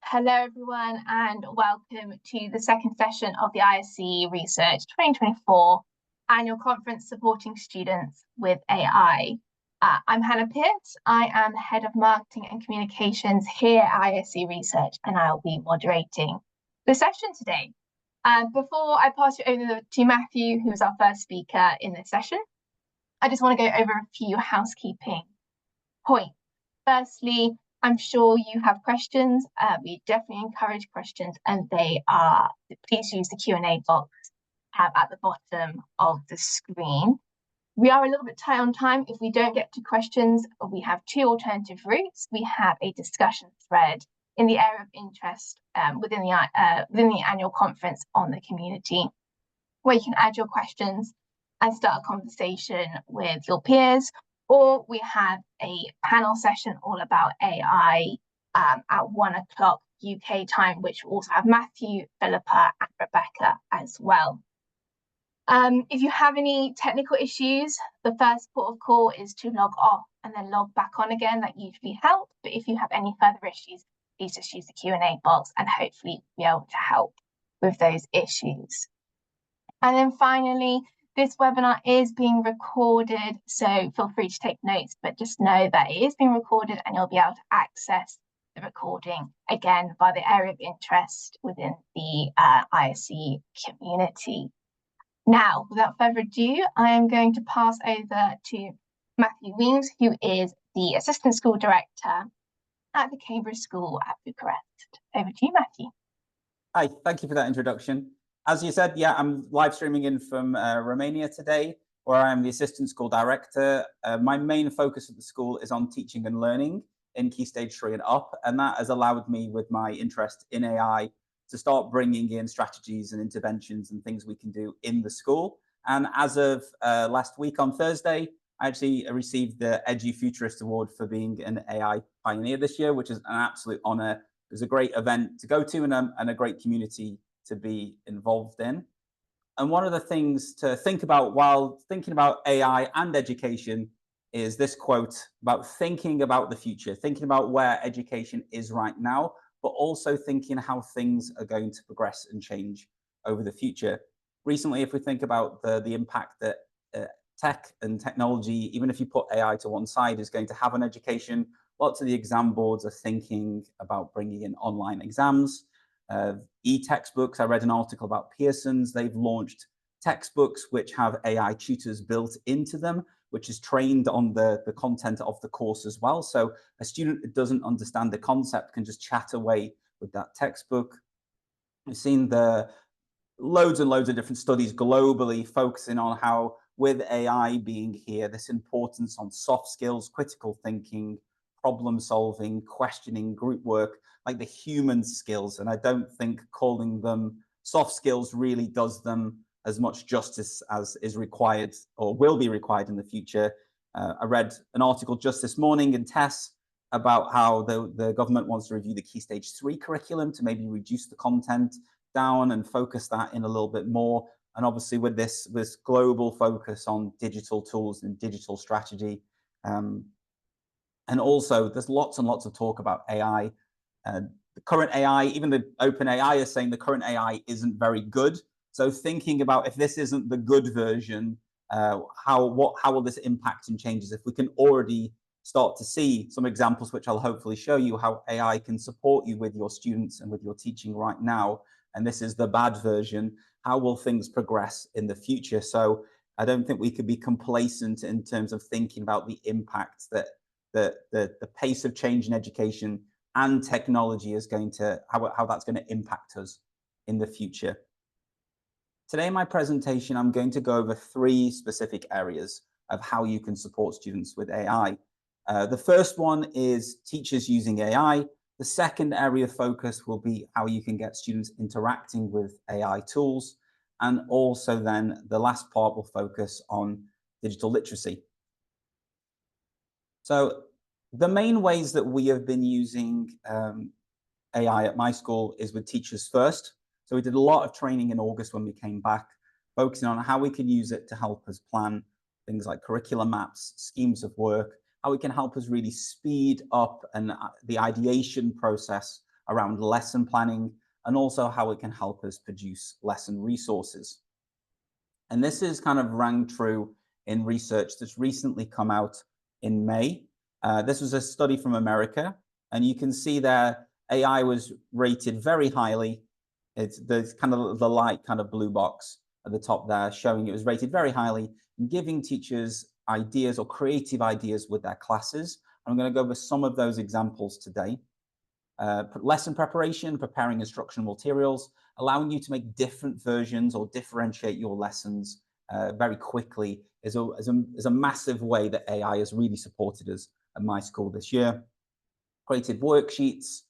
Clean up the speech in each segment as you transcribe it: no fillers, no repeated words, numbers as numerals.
Hello, everyone, and welcome to the second session of the ISC Research 2024 Annual Conference Supporting Students with AI. I'm Hannah Pearce. I am Head of Marketing and Communications here at ISC Research, and I'll be moderating the session today. Before I pass you over to Matthew, who's our first speaker in this session, I just want to go over a few housekeeping points. Firstly, I'm sure you have questions. We definitely encourage questions, and please use the Q&A box at the bottom of the screen. We are a little bit tight on time. If we don't get to questions, we have two alternative routes. We have a discussion thread in the area of interest within the annual conference on the community, where you can add your questions and start a conversation with your peers. Or we have a panel session all about AI at 1 o'clock UK time, which will also have Matthew, Philippa, and Rebecca as well. If you have any technical issues, the first port of call is to log off and then log back on again. That usually helps. But if you have any further issues, please just use the Q&A box and hopefully be able to help with those issues. And then finally, this webinar is being recorded, so feel free to take notes, but just know that it is being recorded and you'll be able to access the recording again by the area of interest within the ISC community. Now, without further ado, I am going to pass over to Matthew Wemyss, who is the Assistant School Director at the Cambridge School at Bucharest. Over to you, Matthew. Hi, thank you for that introduction. As you said, yeah, I'm live streaming in from Romania today, where I am the Assistant School Director. My main focus at the school is on teaching and learning in Key Stage 3 and up, and that has allowed me, with my interest in AI, to start bringing in strategies and interventions and things we can do in the school. And as of last week on Thursday, I actually received the EduFuturist Award for being an AI pioneer this year, which is an absolute honor. It was a great event to go to and a great community to be involved in. And one of the things to think about while thinking about AI and education is this quote about thinking about the future, thinking about where education is right now, but also thinking how things are going to progress and change over the future. Recently, if we think about the impact that tech and technology, even if you put AI to one side, is going to have on education, lots of the exam boards are thinking about bringing in online exams. E-textbooks, I read an article about Pearson's. They've launched textbooks which have AI tutors built into them, which is trained on the content of the course as well. So a student that doesn't understand the concept can just chat away with that textbook. We've seen the loads and loads of different studies globally focusing on how, with AI being here, this importance on soft skills, critical thinking, problem solving, questioning, group work, like the human skills. And I don't think calling them soft skills really does them as much justice as is required or will be required in the future. I read an article just this morning in TESS about how the government wants to review the Key Stage 3 curriculum to maybe reduce the content down and focus that in a little bit more. And obviously with this global focus on digital tools and digital strategy. And also there's lots and lots of talk about AI. The current AI, even the OpenAI is saying the current AI isn't very good. So thinking about if this isn't the good version, how will this impact and changes? If we can already start to see some examples, which I'll hopefully show you, how AI can support you with your students and with your teaching right now, and this is the bad version, how will things progress in the future? So I don't think we could be complacent in terms of thinking about the impact that the pace of change in education and technology is going to, how that's going to impact us in the future. Today in my presentation, I'm going to go over 3 specific areas of how you can support students with AI. The first one is teachers using AI. The second area of focus will be how you can get students interacting with AI tools. And also then the last part will focus on digital literacy. So the main ways that we have been using AI at my school is with teachers first. So we did a lot of training in August when we came back, focusing on how we can use it to help us plan things like curriculum maps, schemes of work, how it can help us really speed up the ideation process around lesson planning, and also how it can help us produce lesson resources. And this is kind of rang true in research that's recently come out in May. This was a study from America, and you can see there AI was rated very highly. It's the kind of the light kind of blue box at the top there showing it was rated very highly in giving teachers ideas or creative ideas with their classes. I'm going to go over some of those examples today. Lesson preparation, preparing instructional materials, allowing you to make different versions or differentiate your lessons very quickly is a massive way that AI has really supported us at my school this year. Creative worksheets,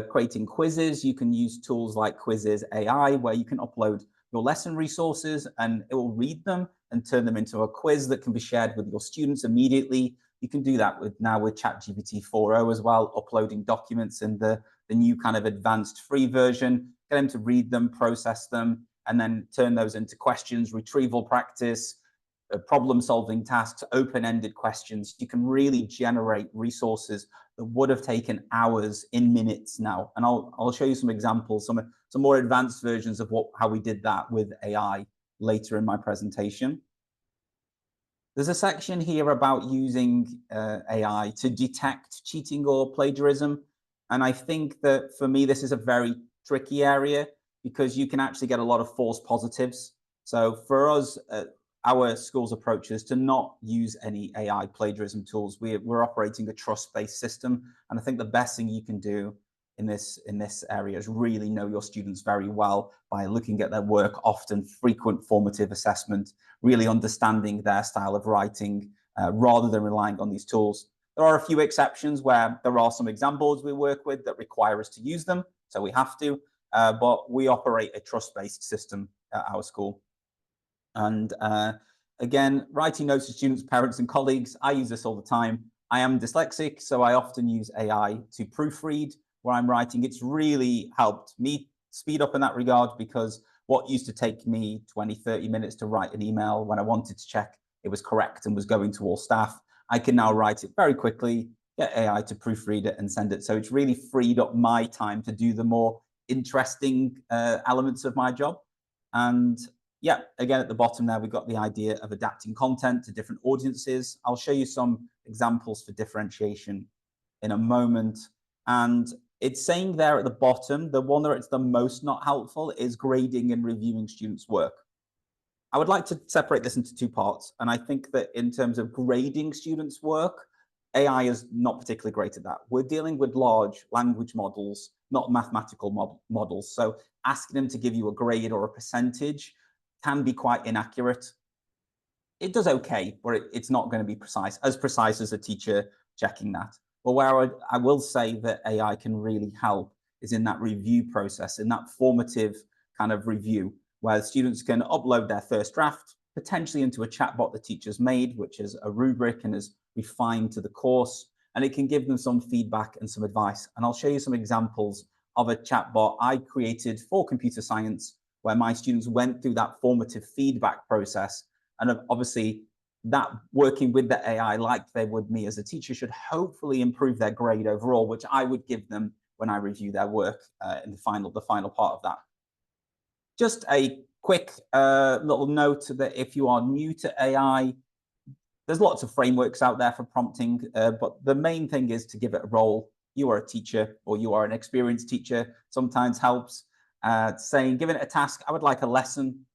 creating quizzes. You can use tools like Quizzes AI, where you can upload your lesson resources and it will read them and turn them into a quiz that can be shared with your students immediately. You can do that now with ChatGPT 4.0 as well, uploading documents in the new kind of advanced free version, get them to read them, process them, and then turn those into questions, retrieval practice, problem-solving tasks, open-ended questions. You can really generate resources that would have taken hours in minutes now. And I'll show you some examples, some more advanced versions of how we did that with AI later in my presentation. There's a section here about using AI to detect cheating or plagiarism. And I think that for me, this is a very tricky area because you can actually get a lot of false positives. So for us, our school's approach is to not use any AI plagiarism tools. We're operating a trust-based system. And I think the best thing you can do in this area is really know your students very well by looking at their work, often frequent formative assessment, really understanding their style of writing rather than relying on these tools. There are a few exceptions where there are some examples we work with that require us to use them, so we have to, but we operate a trust-based system at our school. And again, writing notes to students, parents, and colleagues, I use this all the time. I am dyslexic, so I often use AI to proofread where I'm writing. It's really helped me speed up in that regard because what used to take me 20, 30 minutes to write an email when I wanted to check it was correct and was going to all staff, I can now write it very quickly, get AI to proofread it and send it. So it's really freed up my time to do the more interesting elements of my job. And yeah, again, at the bottom there, we've got the idea of adapting content to different audiences. I'll show you some examples for differentiation in a moment. And it's saying there at the bottom, the one that it's the most not helpful is grading and reviewing students' work. I would like to separate this into two parts. And I think that in terms of grading students' work, AI is not particularly great at that. We're dealing with large language models, not mathematical models. So asking them to give you a grade or a percentage can be quite inaccurate. It does okay, but it's not going to be precise as a teacher checking that. But where I will say that AI can really help is in that review process, in that formative kind of review, where students can upload their first draft, potentially into a chatbot the teacher's made, which is a rubric and is refined to the course, and it can give them some feedback and some advice. And I'll show you some examples of a chatbot I created for computer science, where my students went through that formative feedback process. And obviously, that working with the AI like they would me as a teacher should hopefully improve their grade overall, which I would give them when I review their work in the final part of that. Just a quick little note that if you are new to AI, there's lots of frameworks out there for prompting, but the main thing is to give it a role. You are a teacher or you are an experienced teacher, sometimes helps. Giving it a task, I would like a lesson.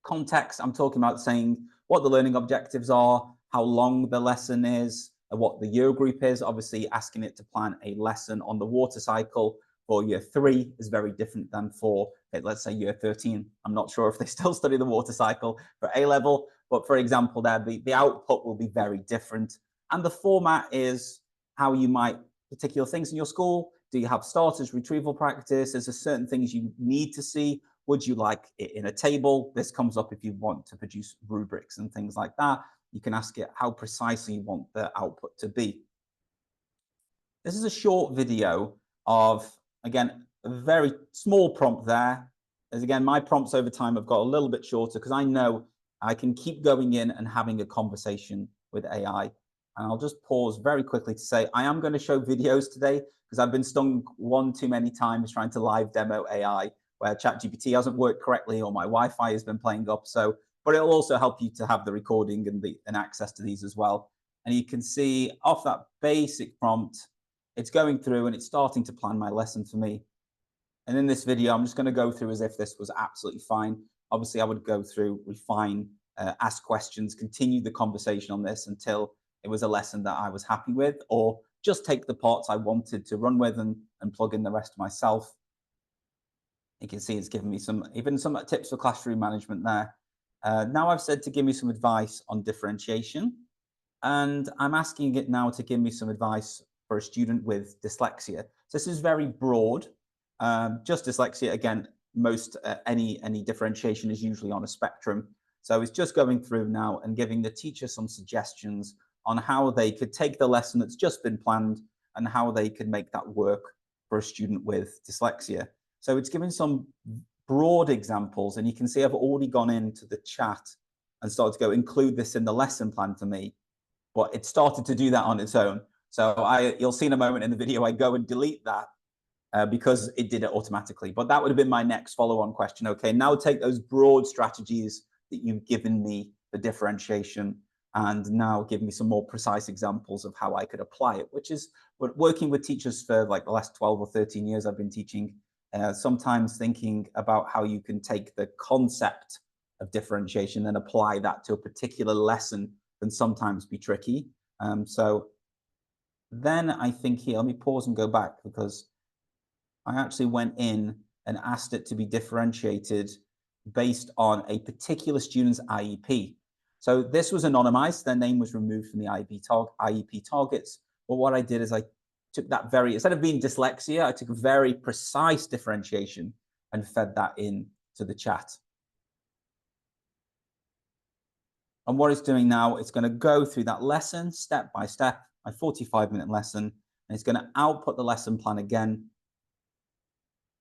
Context, I'm talking about saying what the learning objectives are, how long the lesson is, and what the year group is. Obviously, asking it to plan a lesson on the water cycle for year 3 is very different than for, let's say, year 13. I'm not sure if they still study the water cycle for A-level, but for example, there the output will be very different. And the format is how you might particular things in your school. Do you have starters, retrieval practice? Is there certain things you need to see? Would you like it in a table? This comes up if you want to produce rubrics and things like that. You can ask it how precisely you want the output to be. This is a short video of, again, a very small prompt there. As again, my prompts over time have got a little bit shorter because I know I can keep going in and having a conversation with AI. And I'll just pause very quickly to say, I am going to show videos today because I've been stung one too many times trying to live demo AI where ChatGPT hasn't worked correctly or my Wi-Fi has been playing up. So, but it'll also help you to have the recording and access to these as well. And you can see off that basic prompt, it's going through and it's starting to plan my lesson for me. And in this video, I'm just going to go through as if this was absolutely fine. Obviously, I would go through, refine, ask questions, continue the conversation on this until it was a lesson that I was happy with, or just take the parts I wanted to run with and plug in the rest myself. You can see it's given me even some tips for classroom management there. Now I've said to give me some advice on differentiation, and I'm asking it now to give me some advice for a student with dyslexia. So this is very broad. Just dyslexia, again, most any differentiation is usually on a spectrum. So it's just going through now and giving the teacher some suggestions on how they could take the lesson that's just been planned and how they could make that work for a student with dyslexia. So it's giving some broad examples, and you can see I've already gone into the chat and started to go include this in the lesson plan for me, but it started to do that on its own. So you'll see in a moment in the video, I go and delete that because it did it automatically. But that would have been my next follow-on question. Okay, now take those broad strategies that you've given me for differentiation and now give me some more precise examples of how I could apply it, which is working with teachers for like the last 12 or 13 years I've been teaching, sometimes thinking about how you can take the concept of differentiation and apply that to a particular lesson can sometimes be tricky. So then I think here, let me pause and go back because I actually went in and asked it to be differentiated based on a particular student's IEP. So this was anonymized. Their name was removed from the IEP targets. But what I did is I took that instead of being dyslexia, I took a very precise differentiation and fed that in to the chat. And what it's doing now, it's going to go through that lesson step by step, my 45-minute lesson, and it's going to output the lesson plan again,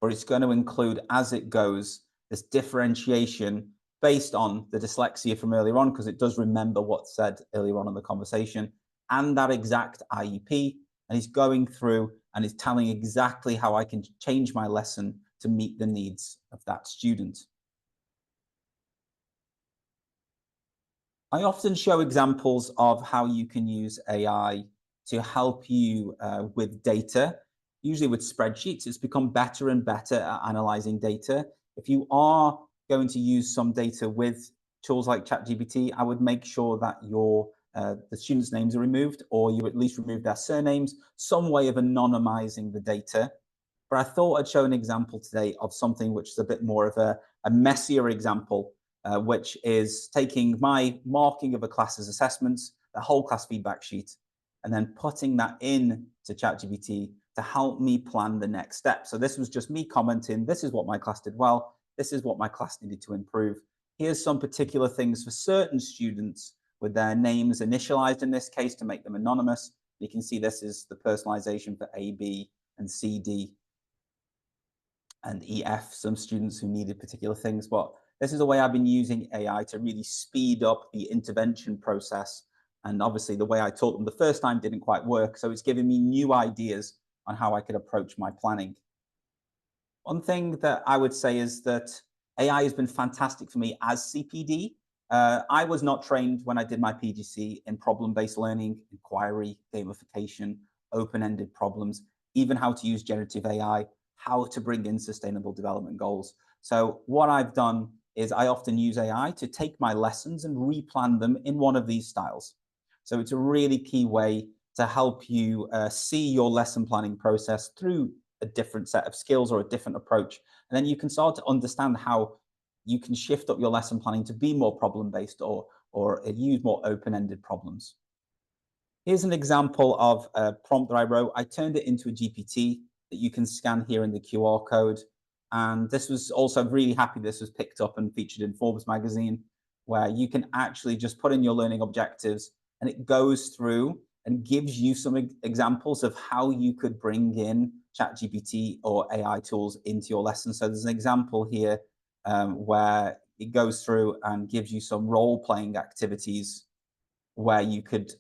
or it's going to include as it goes this differentiation based on the dyslexia from earlier on, because it does remember what's said earlier on in the conversation, and that exact IEP, and it's going through and it's telling exactly how I can change my lesson to meet the needs of that student. I often show examples of how you can use AI to help you with data, usually with spreadsheets. It's become better and better at analyzing data. If you are going to use some data with tools like ChatGPT, I would make sure that the students' names are removed, or you at least remove their surnames, some way of anonymizing the data. But I thought I'd show an example today of something which is a bit more of a messier example, which is taking my marking of a class's assessments, the whole class feedback sheet, and then putting that in to ChatGPT to help me plan the next step. So this was just me commenting, this is what my class did well, this is what my class needed to improve. Here's some particular things for certain students with their names initialized in this case to make them anonymous. You can see this is the personalization for A, B, and C, D, and E, F, some students who needed particular things. But this is the way I've been using AI to really speed up the intervention process. And obviously the way I taught them the first time didn't quite work. So it's giving me new ideas on how I could approach my planning. One thing that I would say is that AI has been fantastic for me as CPD. I was not trained when I did my PGC in problem-based learning, inquiry, gamification, open-ended problems, even how to use generative AI, how to bring in sustainable development goals. So what I've done is I often use AI to take my lessons and replan them in one of these styles. So it's a really key way to help you see your lesson planning process through a different set of skills or a different approach. And then you can start to understand how you can shift up your lesson planning to be more problem-based or use more open-ended problems. Here's an example of a prompt that I wrote. I turned it into a GPT that you can scan here in the QR code. And this was also really happy this was picked up and featured in Forbes magazine, where you can actually just put in your learning objectives and it goes through and gives you some examples of how you could bring in ChatGPT or AI tools into your lesson. So there's an example here where it goes through and gives you some role-playing activities where you could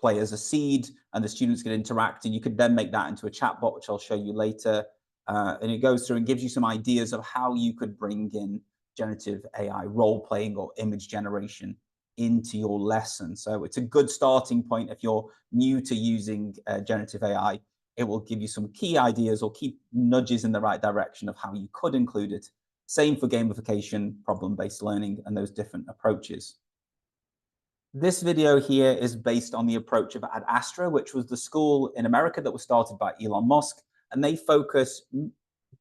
play as a seed and the students can interact, and you could then make that into a chatbot, which I'll show you later. And it goes through and gives you some ideas of how you could bring in generative AI role playing or image generation into your lesson. So it's a good starting point if you're new to using generative AI. It will give you some key ideas or key nudges in the right direction of how you could include it. Same for gamification, problem-based learning, and those different approaches. This video here is based on the approach of Ad Astra, which was the school in America that was started by Elon Musk, and they focus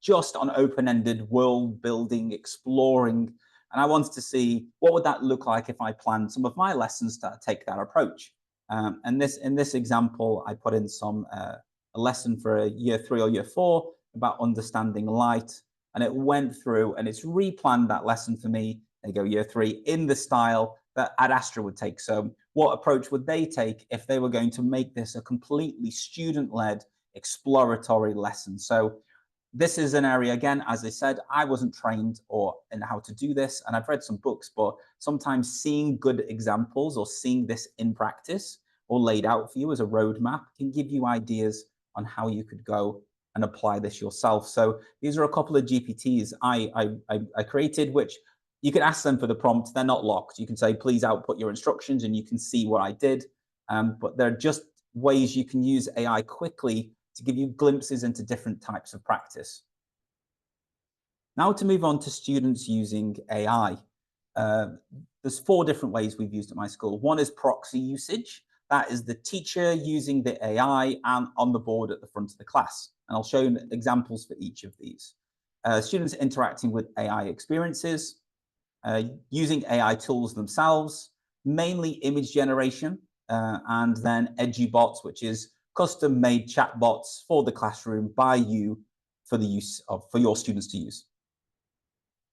just on open-ended world building, exploring. And I wanted to see what would that look like if I planned some of my lessons to take that approach. And in this example, I put in a lesson for a year 3 or year 4 about understanding light, and it went through and it's replanned that lesson for me. They go year 3 in the style that Ad Astra would take. So what approach would they take if they were going to make this a completely student-led exploratory lesson? So this is an area, again, as I said, I wasn't trained in how to do this, and I've read some books, but sometimes seeing good examples or seeing this in practice or laid out for you as a roadmap can give you ideas on how you could go and apply this yourself. So these are a couple of GPTs I created, which you can ask them for the prompt. They're not locked. You can say, please output your instructions, and you can see what I did. But they're just ways you can use AI quickly to give you glimpses into different types of practice. Now to move on to students using AI. There's 4 different ways we've used at my school. One is proxy usage. That is the teacher using the AI and on the board at the front of the class. And I'll show you examples for each of these. Students interacting with AI experiences, using AI tools themselves, mainly image generation, and then EduBots, which is custom-made chatbots for the classroom by you for your students to use.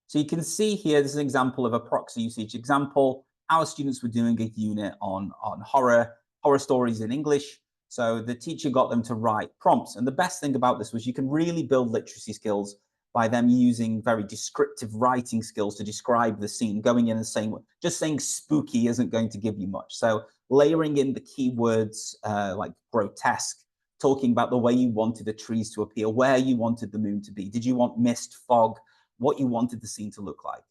So you can see here, this is an example of a proxy usage example. Our students were doing a unit on horror stories in English. So the teacher got them to write prompts. And the best thing about this was you can really build literacy skills by them using very descriptive writing skills to describe the scene, going in and saying, just saying spooky isn't going to give you much. So layering in the keywords like grotesque, talking about the way you wanted the trees to appear, where you wanted the moon to be. Did you want mist, fog, what you wanted the scene to look like?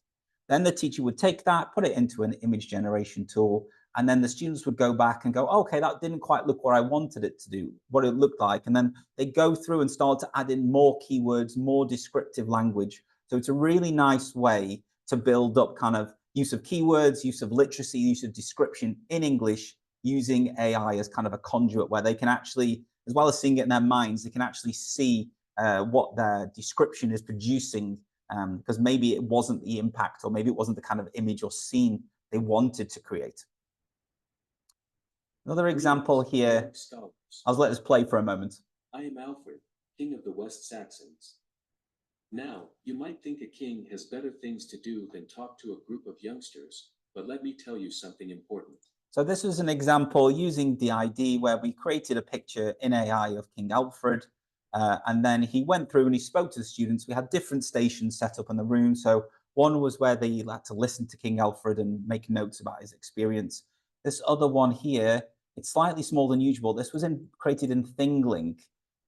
Then the teacher would take that, put it into an image generation tool, and then the students would go back and go, okay, that didn't quite look what I wanted it to do, what it looked like. And then they go through and start to add in more keywords, more descriptive language. So it's a really nice way to build up kind of use of keywords, use of literacy, use of description in English, using AI as kind of a conduit where they can actually, as well as seeing it in their minds, they can actually see what their description is producing, because maybe it wasn't the impact, or maybe it wasn't the kind of image or scene they wanted to create. Another example here, I'll let this play for a moment. I am Alfred, King of the West Saxons. Now, you might think a king has better things to do than talk to a group of youngsters, but let me tell you something important. So this was an example using DID where we created a picture in AI of King Alfred, and then he went through and he spoke to the students. We had different stations set up in the room. So one was where they had to listen to King Alfred and make notes about his experience. This other one here, it's slightly smaller than usual. This was created in ThingLink,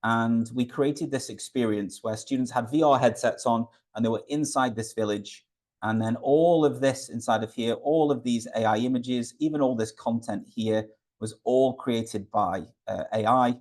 and we created this experience where students had VR headsets on and they were inside this village. And then all of this inside of here, all of these AI images, even all this content here was all created by AI.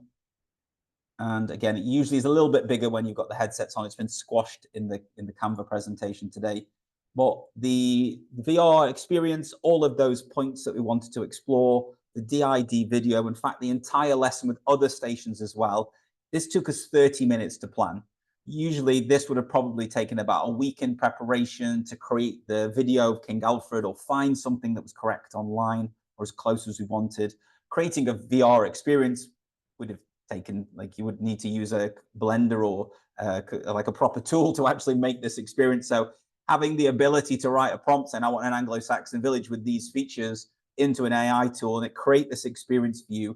And again, it usually is a little bit bigger when you've got the headsets on. It's been squashed in the Canva presentation today. But the VR experience, all of those points that we wanted to explore, the DID video, in fact, the entire lesson with other stations as well. This took us 30 minutes to plan. Usually this would have probably taken about a week in preparation to create the video of King Alfred or find something that was correct online or as close as we wanted. Creating a VR experience would have taken, like, you would need to use a Blender or like a proper tool to actually make this experience. So having the ability to write a prompt saying, I want an Anglo-Saxon village with these features into an AI tool, and it create this experience for you,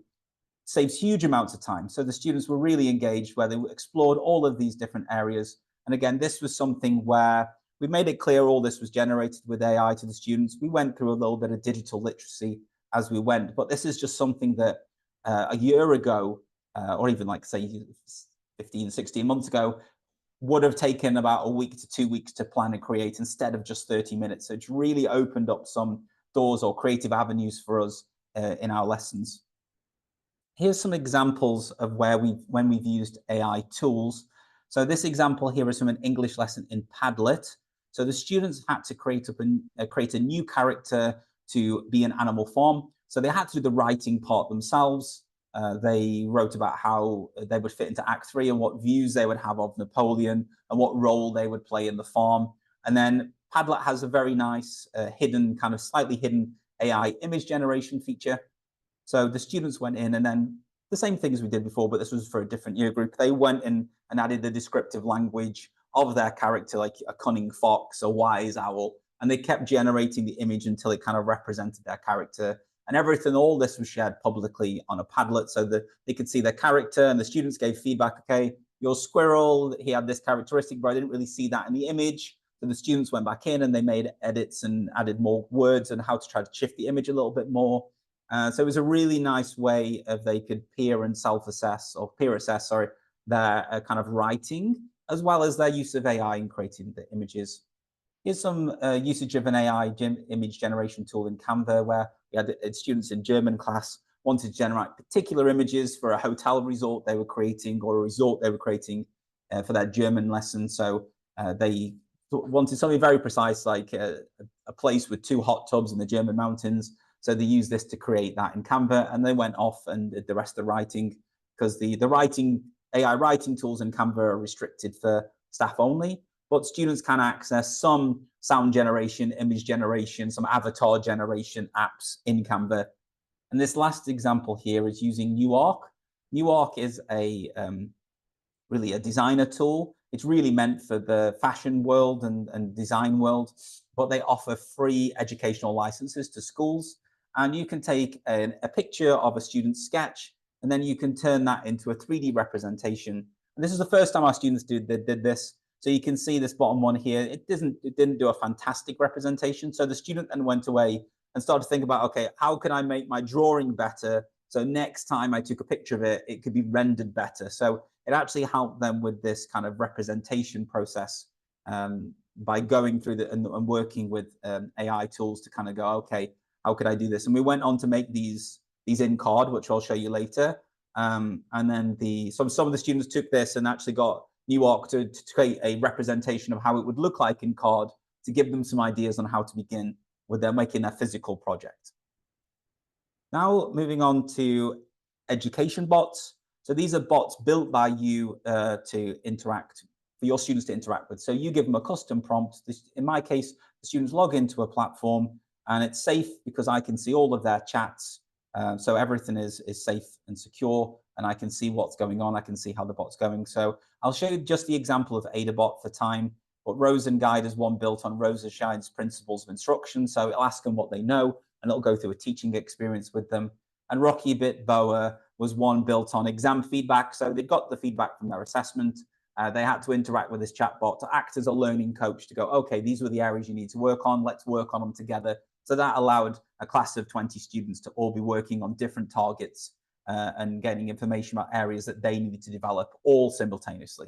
saves huge amounts of time. So the students were really engaged where they explored all of these different areas. And again, this was something where we made it clear all this was generated with AI to the students. We went through a little bit of digital literacy as we went, but this is just something that a year ago, or even like say 15, 16 months ago, would have taken about a week to 2 weeks to plan and create instead of just 30 minutes. So it's really opened up some doors or creative avenues for us in our lessons. Here's some examples of when we've used AI tools. So this example here is from an English lesson in Padlet. So the students had to create a new character to be an animal form. So they had to do the writing part themselves. They wrote about how they would fit into Act 3 and what views they would have of Napoleon and what role they would play in the farm. And then Padlet has a very nice hidden, kind of slightly hidden AI image generation feature. So the students went in and then the same things we did before, but this was for a different year group. They went in and added the descriptive language of their character, like a cunning fox, a wise owl, and they kept generating the image until it kind of represented their character. And everything, all this was shared publicly on a Padlet so that they could see their character, and the students gave feedback. Okay, your squirrel, he had this characteristic, but I didn't really see that in the image. So the students went back in and they made edits and added more words and how to try to shift the image a little bit more. So it was a really nice way of they could peer and self-assess or peer assess, sorry, their kind of writing, as well as their use of AI in creating the images. Here's some usage of an AI image generation tool in Canva, where we had students in German class wanted to generate particular images for a hotel resort they were creating or a resort they were creating for their German lesson. So they wanted something very precise, like a place with 2 hot tubs in the German mountains. So they used this to create that in Canva, and they went off and did the rest of the writing, because the AI writing tools in Canva are restricted for staff only, but students can access some sound generation, image generation, some avatar generation apps in Canva. And this last example here is using Newark. Newark is really a designer tool. It's really meant for the fashion world and design world, but they offer free educational licenses to schools. And you can take a picture of a student's sketch, and then you can turn that into a 3D representation. And this is the first time our students did this. So you can see this bottom one here. It didn't do a fantastic representation. So the student then went away and started to think about, okay, how can I make my drawing better? So next time I took a picture of it, it could be rendered better. So it actually helped them with this kind of representation process by going through and working with AI tools to kind of go, okay, how could I do this? And we went on to make these in card, which I'll show you later. And then some of the students took this and actually got Newark to create a representation of how it would look like in card to give them some ideas on how to begin with their making their physical project. Now moving on to education bots. So these are bots built by you to interact, for your students to interact with. So you give them a custom prompt. In my case, the students log into a platform, and it's safe because I can see all of their chats. So everything is safe and secure, and I can see what's going on. I can see how the bot's going. So I'll show you just the example of AdaBot for time. But Rose and Guide is one built on Rose Shine's principles of instruction. So it'll ask them what they know, and it'll go through a teaching experience with them. And Rocky Bit Boa was one built on exam feedback. So they got the feedback from their assessment. They had to interact with this chatbot to act as a learning coach to go, okay, these were the areas you need to work on. Let's work on them together. So that allowed a class of 20 students to all be working on different targets and getting information about areas that they needed to develop all simultaneously.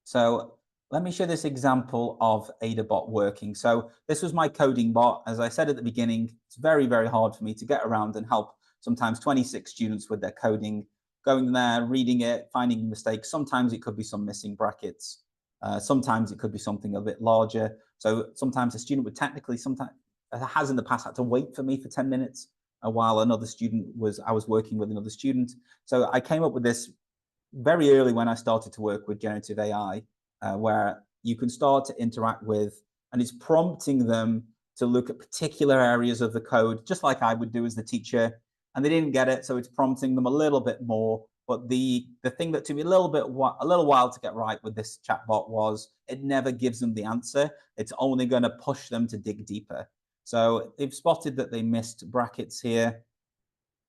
So let me show this example of AdaBot working. So this was my coding bot. As I said at the beginning, it's very, very hard for me to get around and help sometimes 26 students with their coding, going there, reading it, finding mistakes. Sometimes it could be some missing brackets. Sometimes it could be something a bit larger. So sometimes a student would technically, sometimes has in the past had to wait for me for 10 minutes while another student I was working with another student. So I came up with this very early when I started to work with generative AI, where you can start to interact with, and it's prompting them to look at particular areas of the code, just like I would do as the teacher, and they didn't get it, so it's prompting them a little bit more. But the thing that took me a little while to get right with this chatbot was it never gives them the answer. It's only going to push them to dig deeper. So they've spotted that they missed brackets here,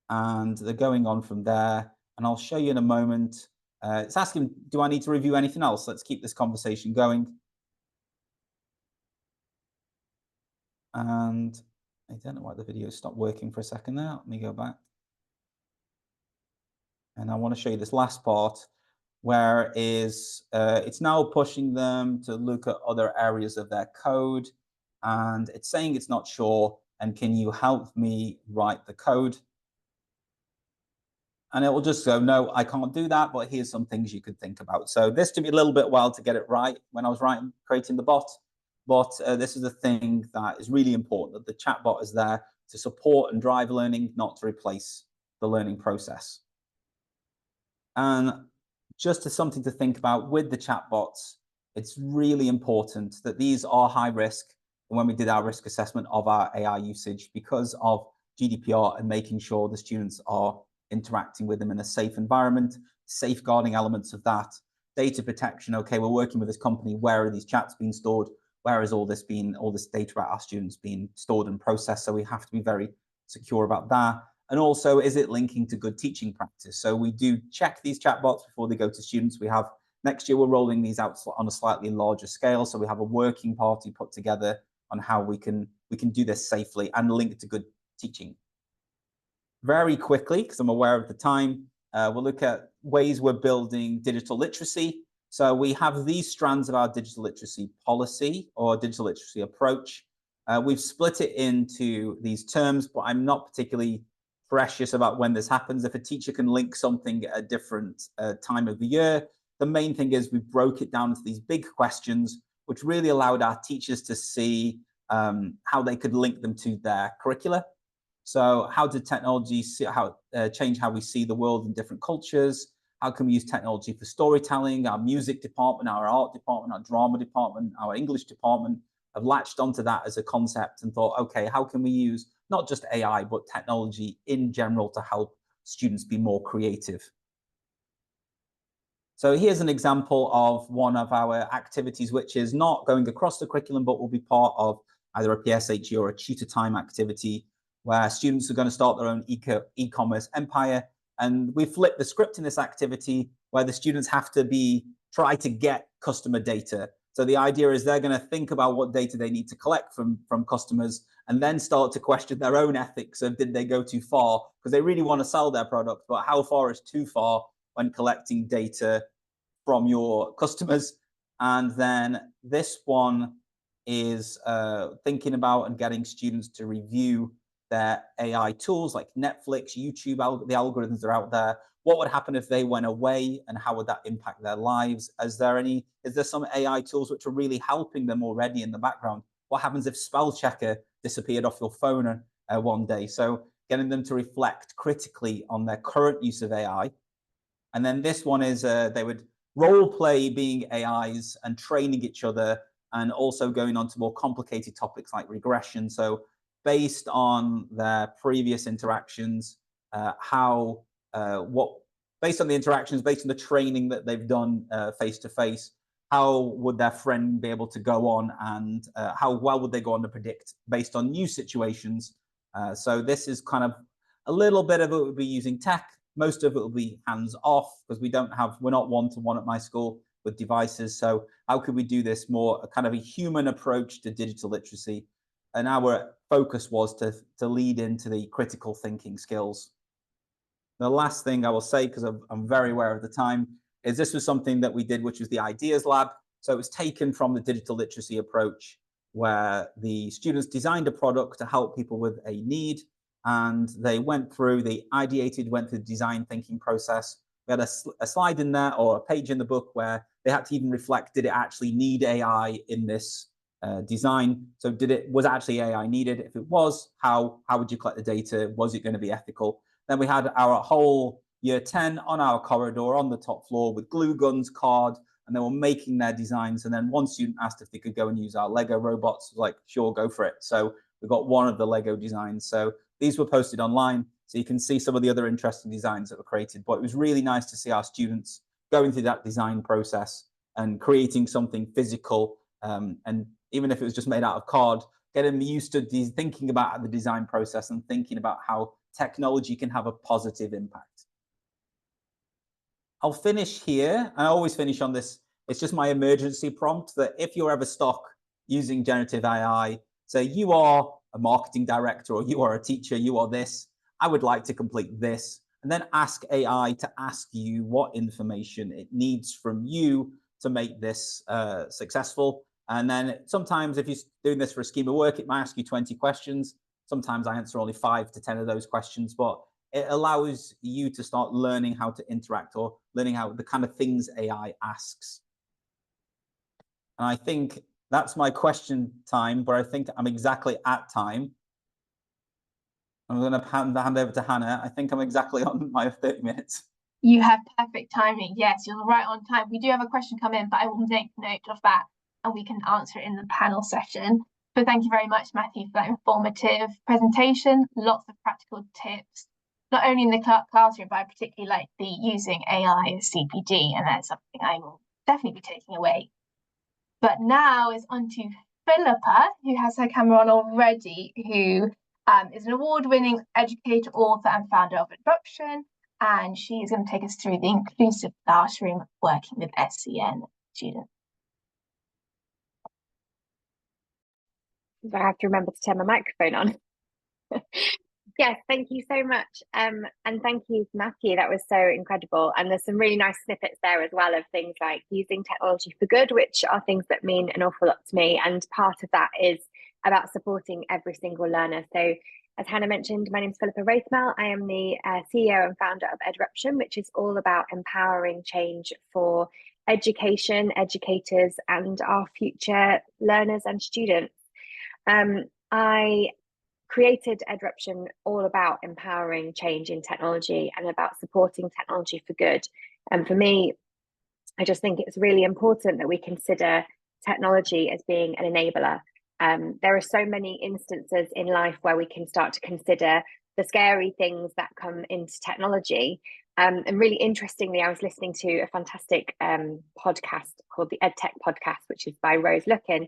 and they're going on from there. And I'll show you in a moment. It's asking, do I need to review anything else? Let's keep this conversation going. And I don't know why the video stopped working for a second there. Let me go back. And I want to show you this last part where it's now pushing them to look at other areas of their code. And it's saying it's not sure. And can you help me write the code? And it will just go, no, I can't do that, but here's some things you could think about. So this took me a little bit while to get it right when I was creating the bot. But this is the thing that is really important, that the chatbot is there to support and drive learning, not to replace the learning process. And just as something to think about with the chatbots, it's really important that these are high risk. And when we did our risk assessment of our AI usage, because of GDPR and making sure the students are interacting with them in a safe environment, safeguarding elements of that, data protection. Okay, we're working with this company. Where are these chats being stored? Where is all this data about our students being stored and processed? So we have to be very secure about that. And also, is it linking to good teaching practice? So we do check these chatbots before they go to students. We have next year, we're rolling these out on a slightly larger scale. So we have a working party put together on how we can do this safely and link to good teaching. Very quickly, because I'm aware of the time, we'll look at ways we're building digital literacy. So we have these strands of our digital literacy policy or digital literacy approach. We've split it into these terms, but I'm not particularly precious about when this happens. If a teacher can link something at a different time of the year, the main thing is we broke it down into these big questions, which really allowed our teachers to see how they could link them to their curricula. So how did technology change how we see the world in different cultures? How can we use technology for storytelling? Our music department, our art department, our drama department, our English department have latched onto that as a concept and thought, okay, how can we use not just AI, but technology in general to help students be more creative? So here's an example of one of our activities, which is not going across the curriculum, but will be part of either a PSHE or a tutor time activity, where students are going to start their own e-commerce empire. And we flip the script in this activity where the students have to try to get customer data. So the idea is they're going to think about what data they need to collect from customers and then start to question their own ethics of did they go too far? Because they really want to sell their product, but how far is too far when collecting data from your customers? And then this one is thinking about and getting students to review their AI tools like Netflix, YouTube, the algorithms are out there. What would happen if they went away and how would that impact their lives? Is there some AI tools which are really helping them already in the background? What happens if spell checker disappeared off your phone one day? So getting them to reflect critically on their current use of AI. And then this one is they would role play being AIs and training each other and also going on to more complicated topics like regression. So based on their previous interactions, based on the interactions, based on the training that they've done face-to-face, how would their friend be able to go on and how well would they go on to predict based on new situations? So this is kind of a little bit of it will be using tech. Most of it will be hands off because we're not one-to-one at my school with devices. So how could we do this more a kind of a human approach to digital literacy? And our focus was to lead into the critical thinking skills. The last thing I will say, because I'm very aware of the time, is this was something that we did, which was the Ideas Lab. So it was taken from the digital literacy approach, where the students designed a product to help people with a need. And they ideated, went through the design thinking process. We had a slide in there or a page in the book where they had to even reflect, did it actually need AI in this design? So was actually AI needed? If it was, how would you collect the data? Was it going to be ethical? Then we had our whole year 10 on our corridor on the top floor with glue guns, card, and they were making their designs. And then one student asked if they could go and use our Lego robots. I was like, sure, go for it. So we got one of the Lego designs. So these were posted online. So you can see some of the other interesting designs that were created. But it was really nice to see our students going through that design process and creating something physical. And even if it was just made out of card, get them used to thinking about the design process and thinking about how technology can have a positive impact. I'll finish here. I always finish on this. It's just my emergency prompt that if you're ever stuck using generative AI, say you are a marketing director or you are a teacher, you are this, I would like to complete this. And and then ask AI to ask you what information it needs from you to make this successful. And then sometimes if you're doing this for a scheme of work, it might ask you 20 questions. Sometimes I answer only 5 to 10 of those questions, but it allows you to start learning how to interact or learning how the kind of things AI asks. And I think that's my question time, but I think I'm exactly at time. I'm going to hand over to Hannah. I think I'm exactly on my 30 minutes. You have perfect timing. Yes, you're right on time. We do have a question come in, but I will make note of that and we can answer it in the panel session. But thank you very much, Matthew, for that informative presentation. Lots of practical tips, not only in the classroom, but I particularly like the using AI as CPD, and that's something I will definitely be taking away. But now is on to Philippa, who has her camera on already, who is an award-winning educator, author, and founder of Adoption, and she is going to take us through the inclusive classroom working with SEN students. I have to remember to turn my microphone on. Yes, thank you so much. And thank you, Matthew. That was so incredible. And there's some really nice snippets there as well of things like using technology for good, which are things that mean an awful lot to me. And part of that is about supporting every single learner. So as Hannah mentioned, my name is Philippa Wraithmel. I am the CEO and founder of Edruption, which is all about empowering change for education, educators, and our future learners and students. I created Edruption all about empowering change in technology and about supporting technology for good. And for me, I just think it's really important that we consider technology as being an enabler. There are so many instances in life where we can start to consider the scary things that come into technology. And really interestingly, I was listening to a fantastic podcast called the EdTech Podcast, which is by Rose Lookin.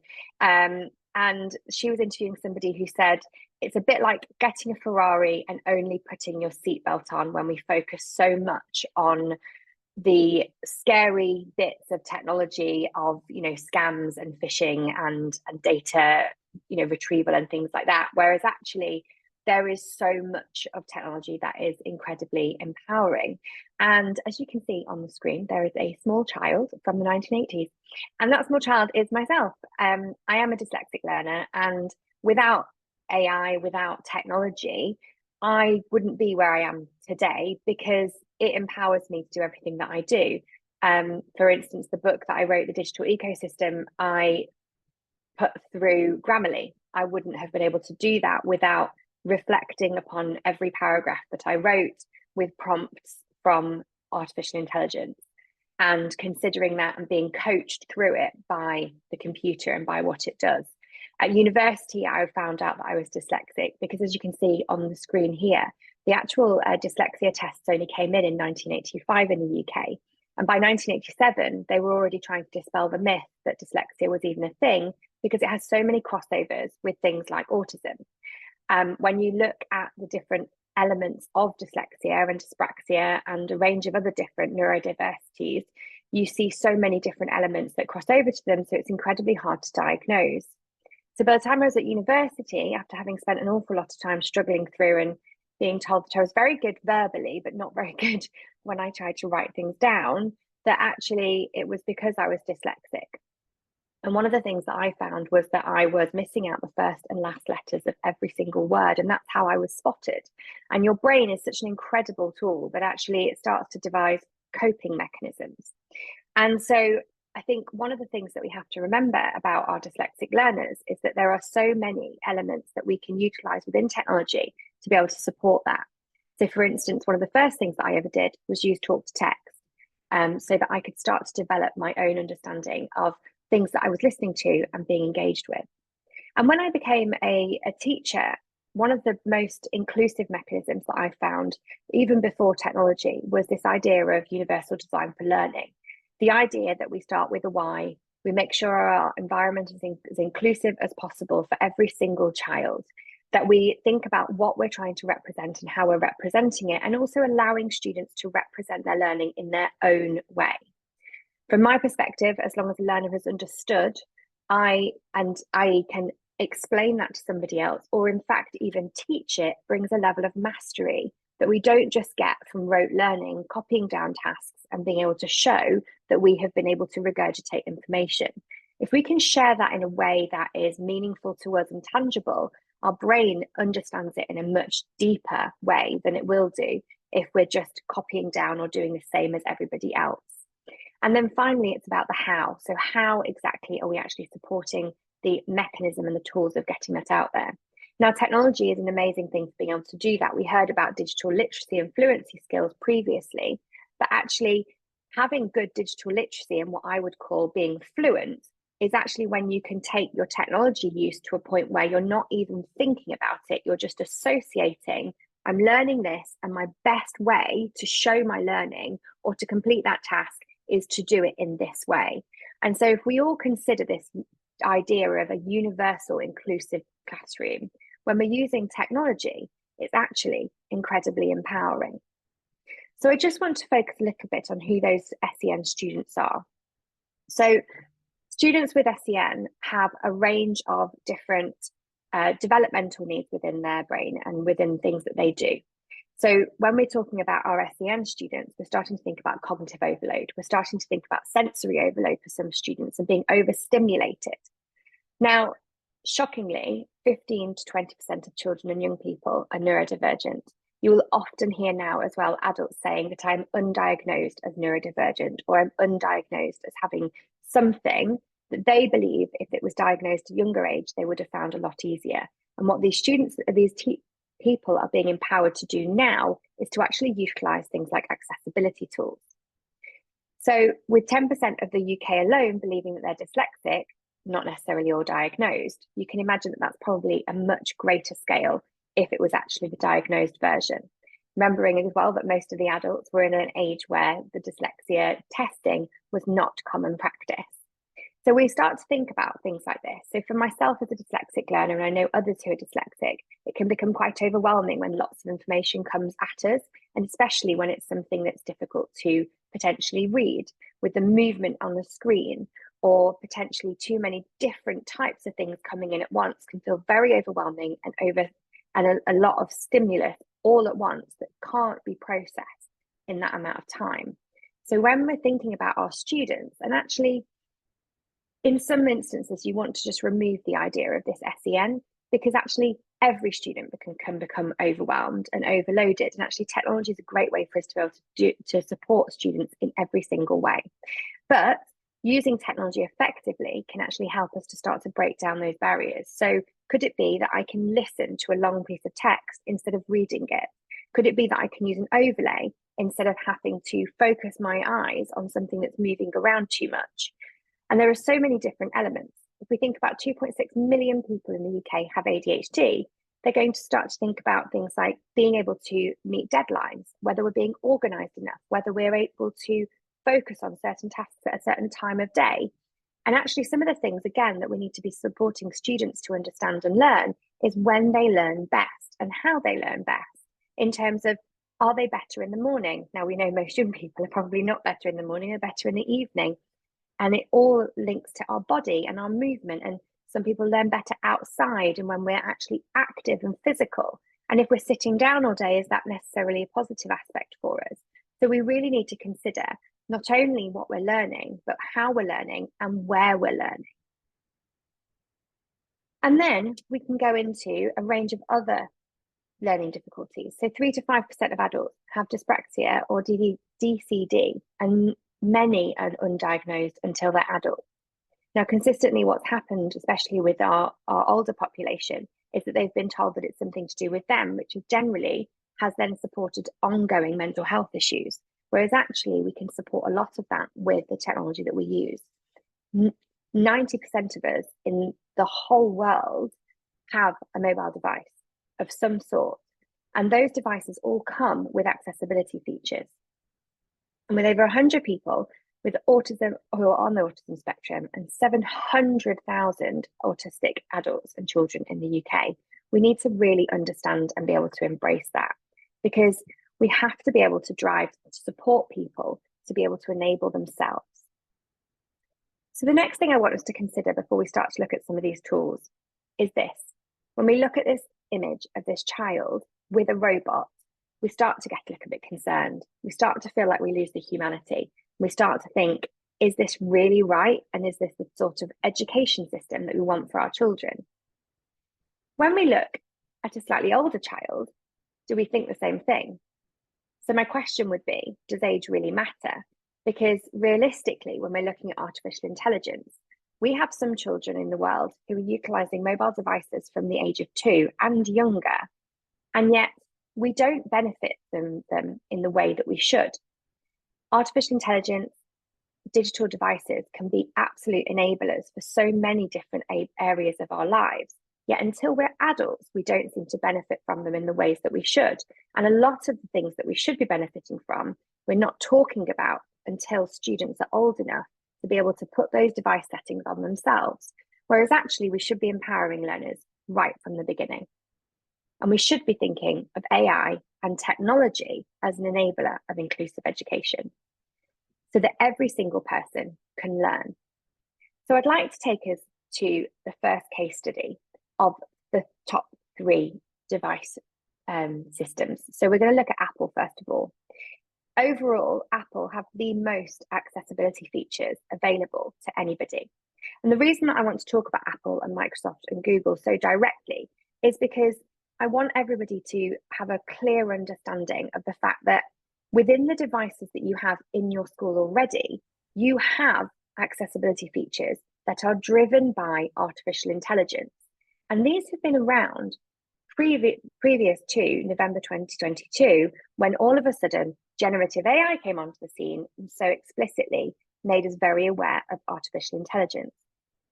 And she was interviewing somebody who said, it's a bit like getting a Ferrari and only putting your seatbelt on when we focus so much on the scary bits of technology of, scams and phishing and data, retrieval and things like that. Whereas actually there is so much of technology that is incredibly empowering. And as you can see on the screen, there is a small child from the 1980s. And that small child is myself. I am a dyslexic learner, and without AI, without technology, I wouldn't be where I am today because it empowers me to do everything that I do. For instance, the book that I wrote, The Digital Ecosystem, I put through Grammarly. I wouldn't have been able to do that without reflecting upon every paragraph that I wrote with prompts from artificial intelligence and considering that and being coached through it by the computer and by what it does. At university, I found out that I was dyslexic because, as you can see on the screen here, the actual dyslexia tests only came in 1985 in the UK. And by 1987, they were already trying to dispel the myth that dyslexia was even a thing because it has so many crossovers with things like autism. When you look at the different elements of dyslexia and dyspraxia and a range of other different neurodiversities, you see so many different elements that cross over to them, so it's incredibly hard to diagnose. So by the time I was at university, after having spent an awful lot of time struggling through and being told that I was very good verbally, but not very good when I tried to write things down, that actually it was because I was dyslexic. And one of the things that I found was that I was missing out the first and last letters of every single word, and that's how I was spotted. And your brain is such an incredible tool, but actually it starts to devise coping mechanisms. And so I think one of the things that we have to remember about our dyslexic learners is that there are so many elements that we can utilize within technology to be able to support that. So for instance, one of the first things that I ever did was use talk to text, so that I could start to develop my own understanding of things that I was listening to and being engaged with. And when I became a teacher, one of the most inclusive mechanisms that I found, even before technology, was this idea of universal design for learning. The idea that we start with a why, we make sure our environment is as inclusive as possible for every single child, that we think about what we're trying to represent and how we're representing it, and also allowing students to represent their learning in their own way. From my perspective, as long as the learner has understood, I can explain that to somebody else, or in fact even teach it, brings a level of mastery that we don't just get from rote learning, copying down tasks and being able to show that we have been able to regurgitate information. If we can share that in a way that is meaningful to us and tangible, our brain understands it in a much deeper way than it will do if we're just copying down or doing the same as everybody else. And then finally, it's about the how. So how exactly are we actually supporting the mechanism and the tools of getting that out there? Now, technology is an amazing thing for being able to do that. We heard about digital literacy and fluency skills previously, but actually having good digital literacy and what I would call being fluent is actually when you can take your technology use to a point where you're not even thinking about it. You're just associating, I'm learning this, and my best way to show my learning or to complete that task is to do it in this way. And so if we all consider this idea of a universal inclusive classroom, when we're using technology, it's actually incredibly empowering. So I just want to focus a little bit on who those SEN students are. So students with SEN have a range of different developmental needs within their brain and within things that they do. So when we're talking about our SEN students, we're starting to think about cognitive overload. We're starting to think about sensory overload for some students and being overstimulated. Now, shockingly, 15 to 20% of children and young people are neurodivergent. You will often hear now as well adults saying that I'm undiagnosed as neurodivergent, or I'm undiagnosed as having something that they believe if it was diagnosed at a younger age, they would have found a lot easier. And what these students, people are being empowered to do now is to actually utilize things like accessibility tools. So with 10% of the UK alone believing that they're dyslexic, not necessarily all diagnosed, you can imagine that that's probably a much greater scale if it was actually the diagnosed version. Remembering as well that most of the adults were in an age where the dyslexia testing was not common practice. So we start to think about things like this. So for myself as a dyslexic learner, and I know others who are dyslexic, it can become quite overwhelming when lots of information comes at us, and especially when it's something that's difficult to potentially read with the movement on the screen, or potentially too many different types of things coming in at once can feel very overwhelming and a lot of stimulus all at once that can't be processed in that amount of time. So when we're thinking about our students, and actually in some instances, you want to just remove the idea of this SEN, because actually every student can become overwhelmed and overloaded. And actually technology is a great way for us to be able to support students in every single way. But using technology effectively can actually help us to start to break down those barriers. So could it be that I can listen to a long piece of text instead of reading it? Could it be that I can use an overlay instead of having to focus my eyes on something that's moving around too much? And there are so many different elements. If we think about 2.6 million people in the UK have ADHD, they're going to start to think about things like being able to meet deadlines, whether we're being organised enough, whether we're able to focus on certain tasks at a certain time of day. And actually some of the things, again, that we need to be supporting students to understand and learn is when they learn best and how they learn best, in terms of, are they better in the morning? Now, we know most young people are probably not better in the morning, they're better in the evening. And it all links to our body and our movement. And some people learn better outside and when we're actually active and physical. And if we're sitting down all day, is that necessarily a positive aspect for us? So we really need to consider not only what we're learning, but how we're learning and where we're learning. And then we can go into a range of other learning difficulties. So 3 to 5% of adults have dyspraxia or DCD, and many are undiagnosed until they're adults. Now, consistently what's happened, especially with our older population, is that they've been told that it's something to do with them, which generally has then supported ongoing mental health issues. Whereas actually we can support a lot of that with the technology that we use. 90% of us in the whole world have a mobile device of some sort. And those devices all come with accessibility features. And with over 100 people with autism who are on the autism spectrum and 700,000 autistic adults and children in the UK, we need to really understand and be able to embrace that, because we have to be able to drive to support people to be able to enable themselves. So the next thing I want us to consider before we start to look at some of these tools is this. When we look at this image of this child with a robot, we start to get a little bit concerned. We start to feel like we lose the humanity. We start to think, is this really right? And is this the sort of education system that we want for our children? When we look at a slightly older child, do we think the same thing? So my question would be, does age really matter? Because realistically, when we're looking at artificial intelligence, we have some children in the world who are utilising mobile devices from the age of 2 and younger, and yet we don't benefit them in the way that we should. Artificial intelligence, digital devices can be absolute enablers for so many different areas of our lives. Yet until we're adults, we don't seem to benefit from them in the ways that we should. And a lot of the things that we should be benefiting from, we're not talking about until students are old enough to be able to put those device settings on themselves. Whereas actually we should be empowering learners right from the beginning. And we should be thinking of AI and technology as an enabler of inclusive education, so that every single person can learn. So I'd like to take us to the first case study of the top 3 device systems. So we're going to look at Apple first of all. Overall, Apple have the most accessibility features available to anybody. And the reason that I want to talk about Apple and Microsoft and Google so directly is because I want everybody to have a clear understanding of the fact that within the devices that you have in your school already, you have accessibility features that are driven by artificial intelligence. And these have been around previous to November 2022, when all of a sudden generative AI came onto the scene and so explicitly made us very aware of artificial intelligence.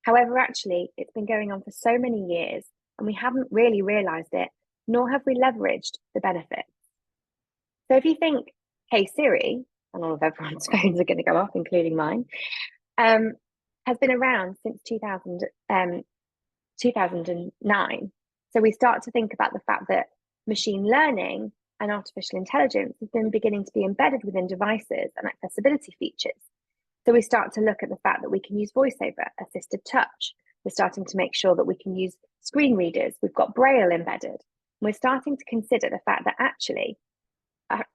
However, actually, it's been going on for so many years and we haven't really realized it, nor have we leveraged the benefits. So if you think, hey Siri, and all of everyone's phones are going to go off, including mine, has been around since 2009. So we start to think about the fact that machine learning and artificial intelligence has been beginning to be embedded within devices and accessibility features. So we start to look at the fact that we can use voiceover, assisted touch. We're starting to make sure that we can use screen readers. We've got Braille embedded. We're starting to consider the fact that actually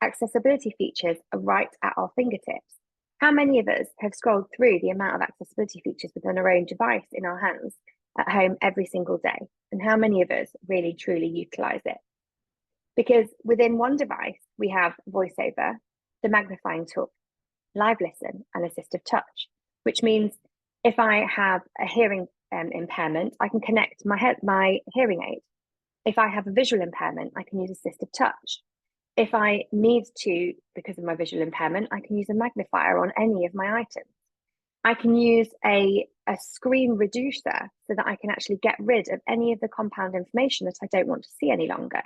accessibility features are right at our fingertips. How many of us have scrolled through the amount of accessibility features within our own device in our hands at home every single day? And how many of us really truly utilize it? Because within one device, we have voiceover, the magnifying tool, live listen, and assistive touch, which means if I have a hearing impairment, I can connect my hearing aid. If I have a visual impairment, I can use assistive touch. If I need to, because of my visual impairment, I can use a magnifier on any of my items. I can use a screen reducer so that I can actually get rid of any of the compound information that I don't want to see any longer.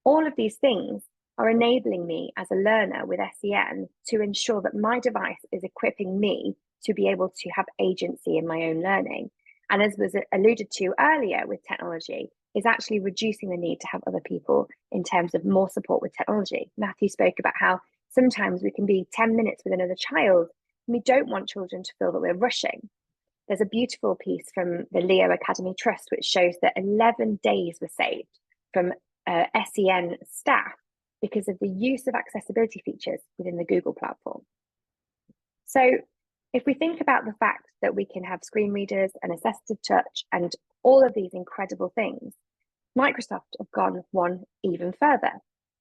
All of these things are enabling me as a learner with SEN to ensure that my device is equipping me to be able to have agency in my own learning. And as was alluded to earlier with technology, is actually reducing the need to have other people in terms of more support with technology. Matthew spoke about how sometimes we can be 10 minutes with another child, and we don't want children to feel that we're rushing. There's a beautiful piece from the Leo Academy Trust, which shows that 11 days were saved from SEN staff because of the use of accessibility features within the Google platform. So if we think about the fact that we can have screen readers and assistive touch and all of these incredible things, Microsoft have gone one even further,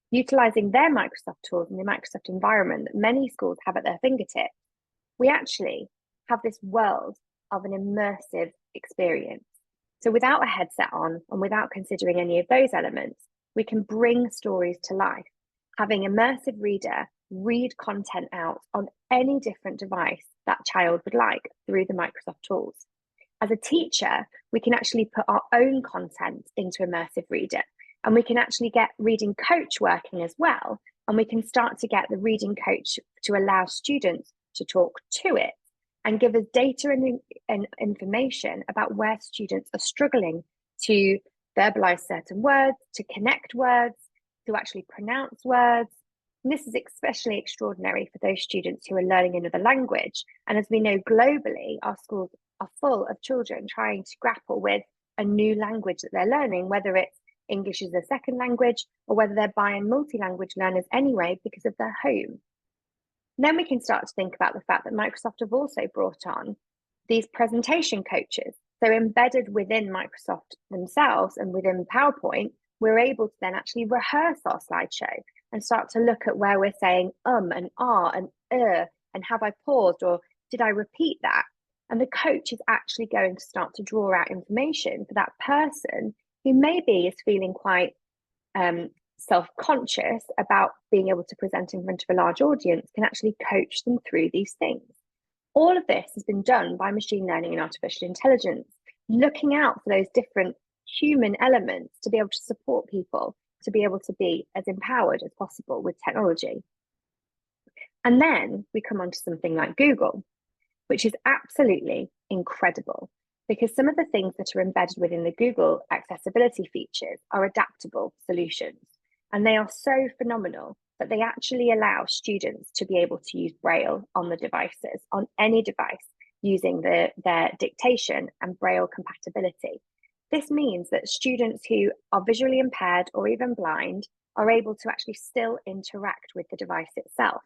utilizing their Microsoft tools and the Microsoft environment that many schools have at their fingertips. We actually have this world of an immersive experience. So without a headset on and without considering any of those elements, we can bring stories to life, having immersive reader read content out on any different device that child would like through the Microsoft tools. As a teacher, we can actually put our own content into immersive reader, and we can actually get reading coach working as well. And we can start to get the reading coach to allow students to talk to it and give us data and information about where students are struggling to verbalize certain words, to connect words, to actually pronounce words. And this is especially extraordinary for those students who are learning another language. And as we know globally, our schools are full of children trying to grapple with a new language that they're learning, whether it's English as a second language, or whether they're bi and multi-language learners anyway because of their home. Then we can start to think about the fact that Microsoft have also brought on these presentation coaches. So embedded within Microsoft themselves and within PowerPoint, we're able to then actually rehearse our slideshow and start to look at where we're saying and ah and and have I paused or did I repeat that? And the coach is actually going to start to draw out information for that person who maybe is feeling quite self-conscious about being able to present in front of a large audience, can actually coach them through these things. All of this has been done by machine learning and artificial intelligence, looking out for those different human elements to be able to support people to be able to be as empowered as possible with technology. And then we come on to something like Google, which is absolutely incredible, because some of the things that are embedded within the Google accessibility features are adaptable solutions. And they are so phenomenal that they actually allow students to be able to use Braille on the devices, on any device, using their dictation and Braille compatibility. This means that students who are visually impaired or even blind are able to actually still interact with the device itself.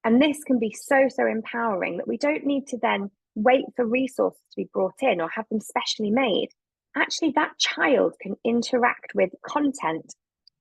And this can be so empowering that we don't need to then wait for resources to be brought in or have them specially made. Actually, that child can interact with content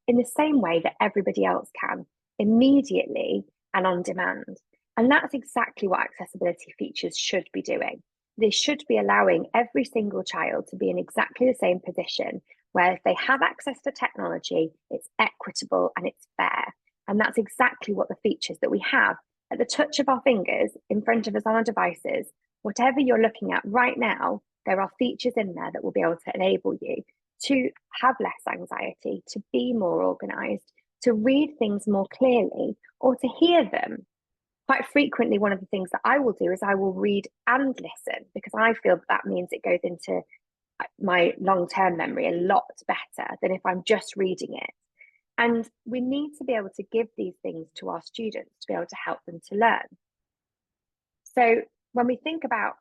in the same way that everybody else can, immediately and on demand. And that's exactly what accessibility features should be doing. They should be allowing every single child to be in exactly the same position, where if they have access to technology, it's equitable and it's fair. And that's exactly what the features that we have at the touch of our fingers in front of us on our devices. Whatever you're looking at right now, there are features in there that will be able to enable you to have less anxiety, to be more organized, to read things more clearly, or to hear them. Quite frequently, one of the things that I will do is I will read and listen, because I feel that means it goes into my long-term memory a lot better than if I'm just reading it. And we need to be able to give these things to our students to be able to help them to learn. So when we think about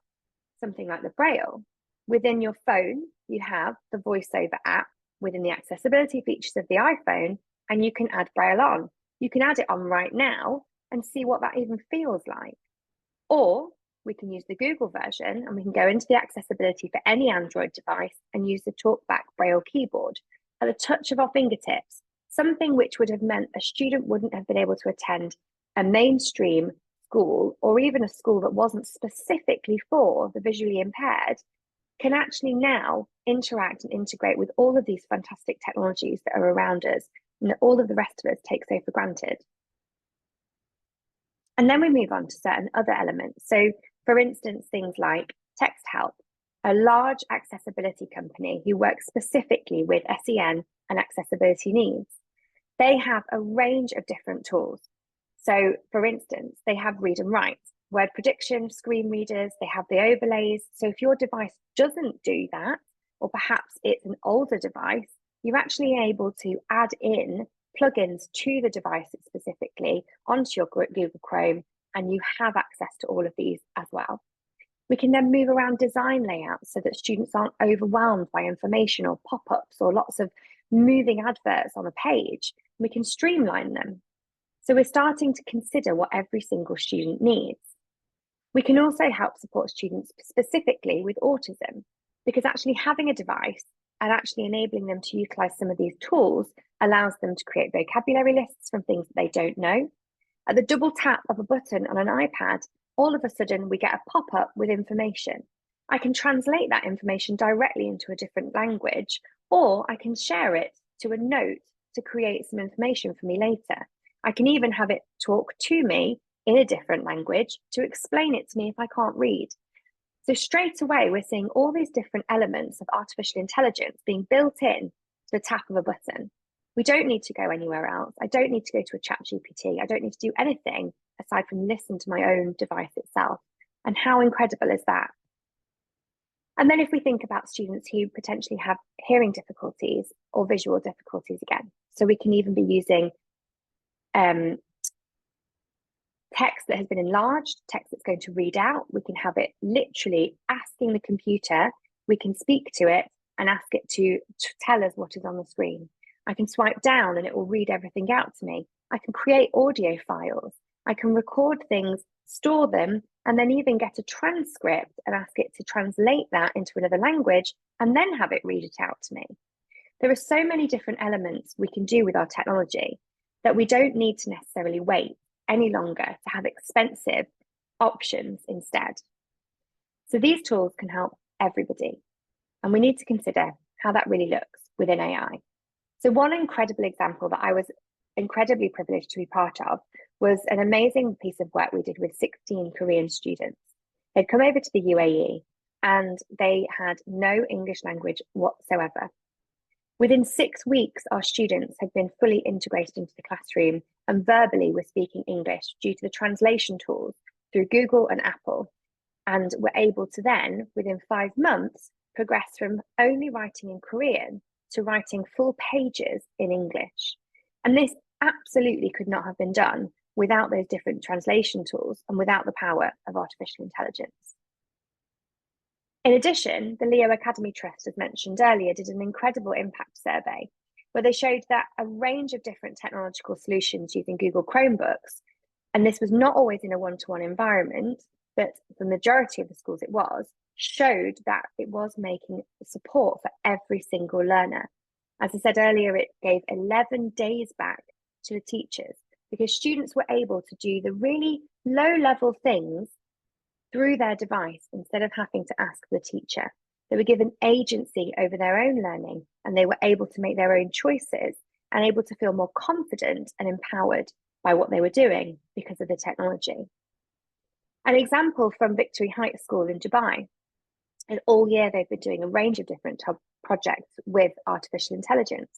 something like the Braille, within your phone, you have the VoiceOver app within the accessibility features of the iPhone, and you can add Braille on. You can add it on right now and see what that even feels like. Or we can use the Google version and we can go into the accessibility for any Android device and use the TalkBack Braille keyboard at the touch of our fingertips, something which would have meant a student wouldn't have been able to attend a mainstream school or even a school that wasn't specifically for the visually impaired, can actually now interact and integrate with all of these fantastic technologies that are around us and that all of the rest of us take so for granted. And then we move on to certain other elements. So for instance, things like Text Help, a large accessibility company who works specifically with SEN and accessibility needs. They have a range of different tools. So for instance, they have read and write, word prediction, screen readers, they have the overlays. So if your device doesn't do that, or perhaps it's an older device, you're actually able to add in plugins to the device specifically onto your Google Chrome, and you have access to all of these as well. We can then move around design layouts so that students aren't overwhelmed by information or pop-ups or lots of moving adverts on a page. We can streamline them. So we're starting to consider what every single student needs. We can also help support students specifically with autism, because actually having a device and actually enabling them to utilize some of these tools allows them to create vocabulary lists from things that they don't know. At the double tap of a button on an iPad, all of a sudden we get a pop-up with information. I can translate that information directly into a different language, or I can share it to a note to create some information for me later. I can even have it talk to me in a different language to explain it to me if I can't read. So straight away, we're seeing all these different elements of artificial intelligence being built in to the tap of a button. We don't need to go anywhere else. I don't need to go to a ChatGPT. I don't need to do anything aside from listen to my own device itself. And how incredible is that? And then if we think about students who potentially have hearing difficulties or visual difficulties again, so we can even be using text that has been enlarged, text that's going to read out. We can have it literally asking the computer, we can speak to it, and ask it to tell us what is on the screen. I can swipe down and it will read everything out to me. I can create audio files. I can record things, store them, and then even get a transcript and ask it to translate that into another language and then have it read it out to me. There are so many different elements we can do with our technology that we don't need to necessarily wait any longer to have expensive options instead. So these tools can help everybody, and we need to consider how that really looks within AI. So one incredible example that I was incredibly privileged to be part of was an amazing piece of work we did with 16 Korean students. They'd come over to the UAE and they had no English language whatsoever. Within 6 weeks, our students had been fully integrated into the classroom and verbally were speaking English due to the translation tools through Google and Apple, and were able to then, within 5 months, progress from only writing in Korean to writing full pages in English. And this absolutely could not have been done without those different translation tools and without the power of artificial intelligence. In addition, the Leo Academy Trust, as mentioned earlier, did an incredible impact survey where they showed that a range of different technological solutions using Google Chromebooks, and this was not always in a one-to-one environment, but the majority of the schools it was, showed that it was making support for every single learner. As I said earlier, it gave 11 days back to the teachers because students were able to do the really low-level things through their device instead of having to ask the teacher. They were given agency over their own learning, and they were able to make their own choices and able to feel more confident and empowered by what they were doing because of the technology. An example from Victory Heights School in Dubai, and all year they've been doing a range of different projects with artificial intelligence.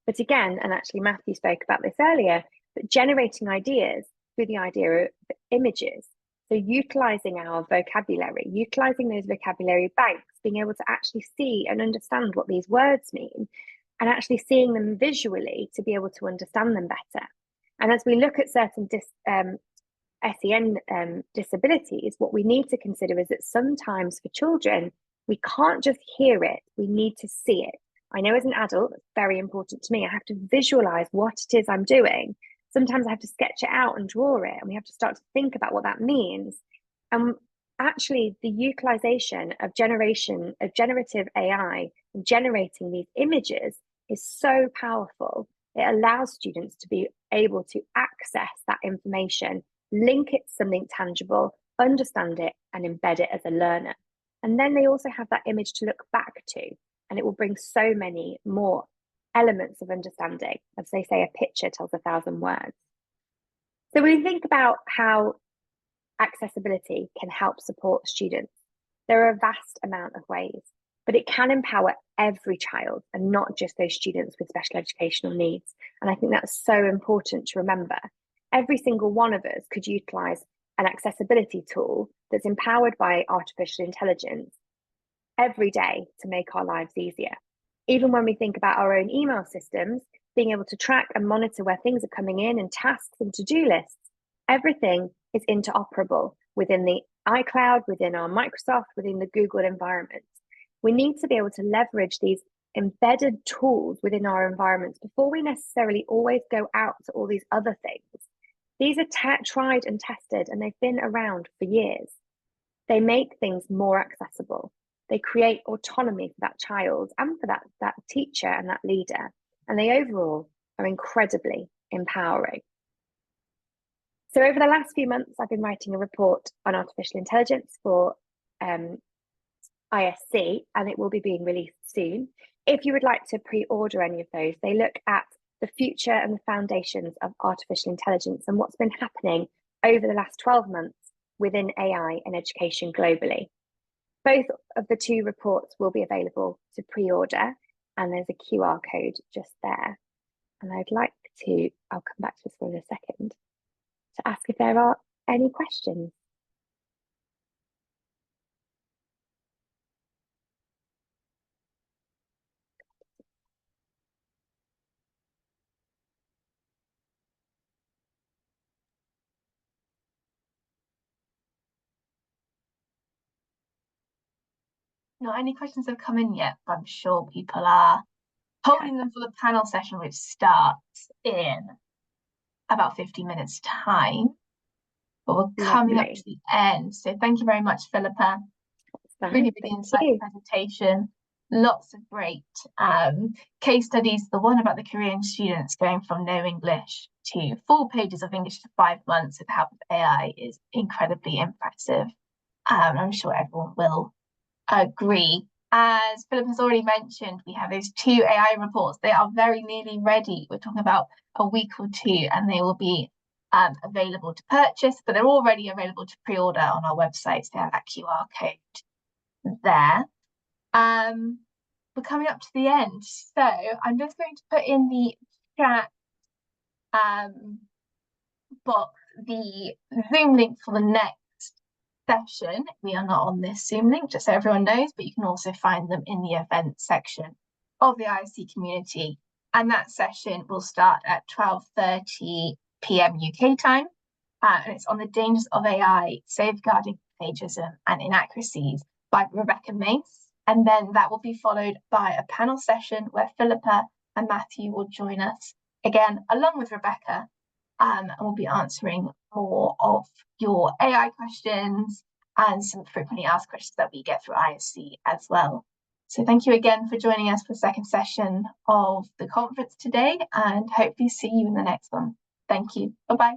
But again, and actually Matthew spoke about this earlier, but generating ideas through the idea of images. So utilizing our vocabulary, utilizing those vocabulary banks, being able to actually see and understand what these words mean, and actually seeing them visually to be able to understand them better. And as we look at certain SEN disabilities, what we need to consider is that sometimes for children, we can't just hear it, we need to see it. I know as an adult, it's very important to me. I have to visualize what it is I'm doing. Sometimes I have to sketch it out and draw it, and we have to start to think about what that means. And actually, the utilization of generative AI and generating these images is so powerful. It allows students to be able to access that information, link it to something tangible, understand it, and embed it as a learner. And then they also have that image to look back to, and it will bring so many more elements of understanding. As they say, a picture tells 1,000 words. So when we think about how accessibility can help support students, there are a vast amount of ways, but it can empower every child and not just those students with special educational needs. And I think that's so important to remember. Every single one of us could utilize an accessibility tool that's empowered by artificial intelligence every day to make our lives easier. Even when we think about our own email systems, being able to track and monitor where things are coming in and tasks and to-do lists, everything is interoperable within the iCloud, within our Microsoft, within the Google environment. We need to be able to leverage these embedded tools within our environments before we necessarily always go out to all these other things. These are tried and tested, and they've been around for years. They make things more accessible. They create autonomy for that child and for that teacher and that leader. And they overall are incredibly empowering. So over the last few months, I've been writing a report on artificial intelligence for ISC, and it will be being released soon. If you would like to pre-order any of those, they look at the future and the foundations of artificial intelligence and what's been happening over the last 12 months within AI and education globally. Both of the two reports will be available to pre-order, and there's a QR code just there. And I'd like to, I'll come back to this one in a second, to ask if there are any questions. not any questions have come in yet, but I'm sure people are holding them for the panel session, which starts in about 50 minutes time. But we're coming up to the end. So thank you very much, Philippa. Really, really insightful presentation. Lots of great case studies. The one about the Korean students going from no English to 4 pages of English in 5 months with the help of AI is incredibly impressive. I'm sure everyone will agree. As Philip has already mentioned, we have those 2 AI reports. They are very nearly ready. We're talking about a week or 2, and they will be available to purchase, but they're already available to pre-order on our website. So they have that QR code there. We're coming up to the end, so I'm just going to put in the chat box the Zoom link for the next session. We are not on this Zoom link, just so everyone knows, but you can also find them in the events section of the ISC community, and that session will start at 12:30 p.m. UK time, and it's on the dangers of AI, safeguarding plagiarism and inaccuracies by Rebecca Wemyss. And then that will be followed by a panel session where Philippa and Matthew will join us again, along with Rebecca, and we'll be answering more of your AI questions and some frequently asked questions that we get through ISC as well. So thank you again for joining us for the second session of the conference today, and hopefully see you in the next one. Thank you. Bye-bye.